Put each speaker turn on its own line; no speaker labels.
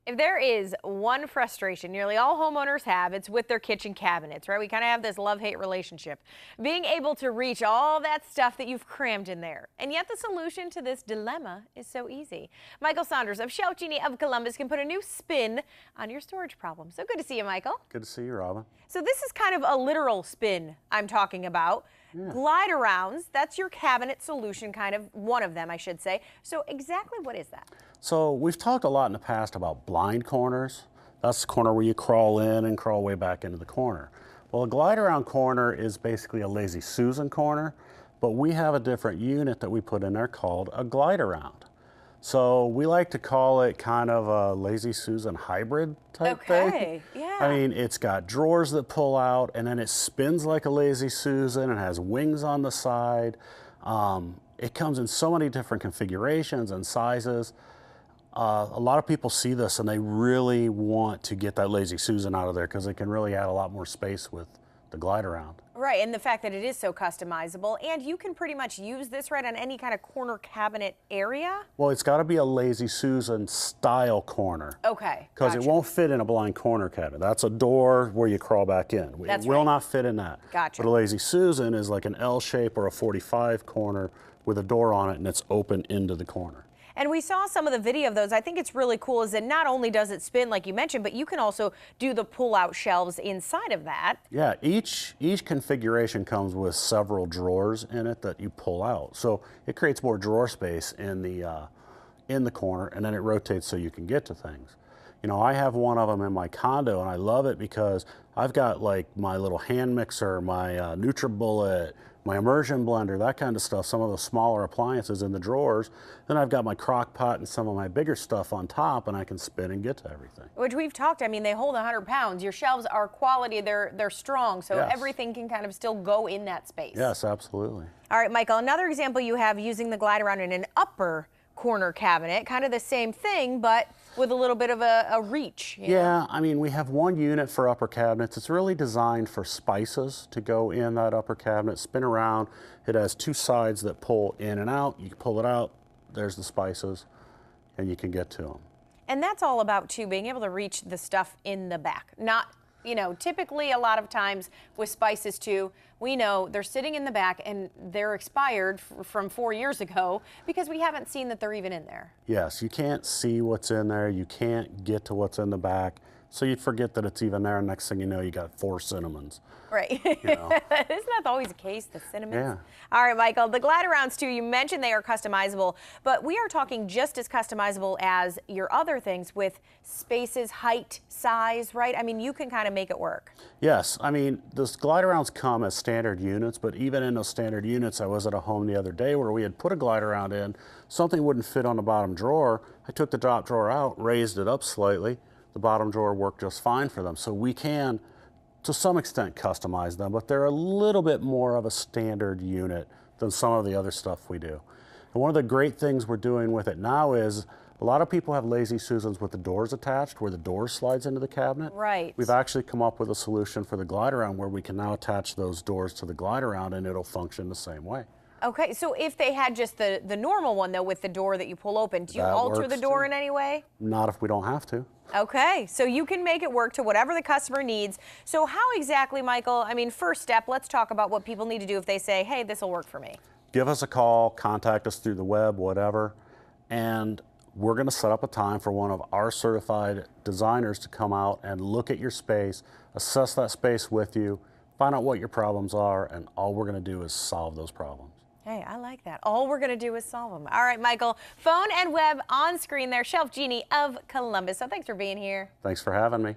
If there is one frustration nearly all homeowners have, it's with their kitchen cabinets, right? We kind of have this love-hate relationship. Being able to reach all that stuff that you've crammed in there. And yet the solution to this dilemma is so easy. Michael Saunders of Shelfgenie of Columbus can put a new spin on your storage problem. So good to see you, Michael.
Good to see you, Robin.
So this is kind of a literal spin I'm talking about.
Yeah.
Glide arounds, that's your cabinet solution, kind of one of them, I should say. So exactly what is that?
So we've talked a lot in the past about blind corners. That's the corner where you crawl in and crawl way back into the corner. Well, a glide around corner is basically a lazy Susan corner, but we have a different unit that we put in there called a glide around. So we like to call it kind of a lazy Susan hybrid type thing.
Okay, yeah.
I mean, it's got drawers that pull out and then it spins like a lazy Susan and has wings on the side. It comes in so many different configurations and sizes. A lot of people see this and they really want to get that lazy Susan out of there because it can really add a lot more space with the glide around.
Right, and the fact that it is so customizable, and you can pretty much use this right on any kind of corner cabinet area?
Well, it's got to be a lazy Susan style corner.
Okay,
because
gotcha.
it won't fit in a blind corner cabinet. That's a door where you crawl back in.
That's
it will
right.
not fit in that.
Gotcha.
But a lazy Susan is like an L shape or a 45 corner with a door on it and it's open into the corner.
And we saw some of the video of those. I think it's really cool is that not only does it spin like you mentioned, but you can also do the pull-out shelves inside of that.
Yeah, each configuration comes with several drawers in it that you pull out. So it creates more drawer space in the corner, and then it rotates so you can get to things. You know, I have one of them in my condo, and I love it because I've got like my little hand mixer, my NutriBullet, my immersion blender, that kind of stuff, some of the smaller appliances in the drawers. Then I've got my crock pot and some of my bigger stuff on top, and I can spin and get to everything.
Which we've talked, I mean, they hold 100 pounds. Your shelves are quality, they're strong, so
Yes.
everything can kind of still go in that space.
Yes, absolutely.
All right, Michael, another example you have using the glide around in an upper corner cabinet, kind of the same thing, but with a little bit of a reach. You know?
I mean, we have one unit for upper cabinets. It's really designed for spices to go in that upper cabinet, spin around. It has two sides that pull in and out. You can pull it out, there's the spices, and you can get to them.
And that's all about, too, being able to reach the stuff in the back. Not, you know, typically a lot of times with spices, too, we know they're sitting in the back and they're expired from 4 years ago because we haven't seen that they're even in there.
Yes, you can't see what's in there. You can't get to what's in the back. So you'd forget that it's even there. And next thing you know, you got 4 cinnamons.
Right.
You know.
Isn't that always the case, the cinnamons?
Yeah.
All right, Michael, the glide arounds too, you mentioned they are customizable, but we are talking just as customizable as your other things with spaces, height, size, right? I mean, you can kind of make it work.
Yes, I mean, those glide arounds come as standard units, but even in those standard units, I was at a home the other day where we had put a glide around in, something wouldn't fit on the bottom drawer. I took the top drawer out, raised it up slightly. The bottom drawer worked just fine for them. So we can, to some extent, customize them, but they're a little bit more of a standard unit than some of the other stuff we do. And one of the great things we're doing with it now is a lot of people have lazy Susans with the doors attached, where the door slides into the cabinet.
Right.
We've actually come up with a solution for the glide around where we can now attach those doors to the glide around and it'll function the same way.
Okay, so if they had just the normal one, though, with the door that you pull open, do you
That
alter the
works,
door
too.
in any way?
Not if we don't have to.
Okay, so you can make it work to whatever the customer needs. So how exactly, Michael, I mean, first step, let's talk about what people need to do if they say, hey, this will work for me.
Give us a call, contact us through the web, whatever, and we're going to set up a time for one of our certified designers to come out and look at your space, assess that space with you, find out what your problems are, and all we're going to do is solve those problems.
Hey, I like that. All we're going to do is solve them. All right, Michael, phone and web on screen there, Shelfgenie of Columbus. So thanks for being here.
Thanks for having me.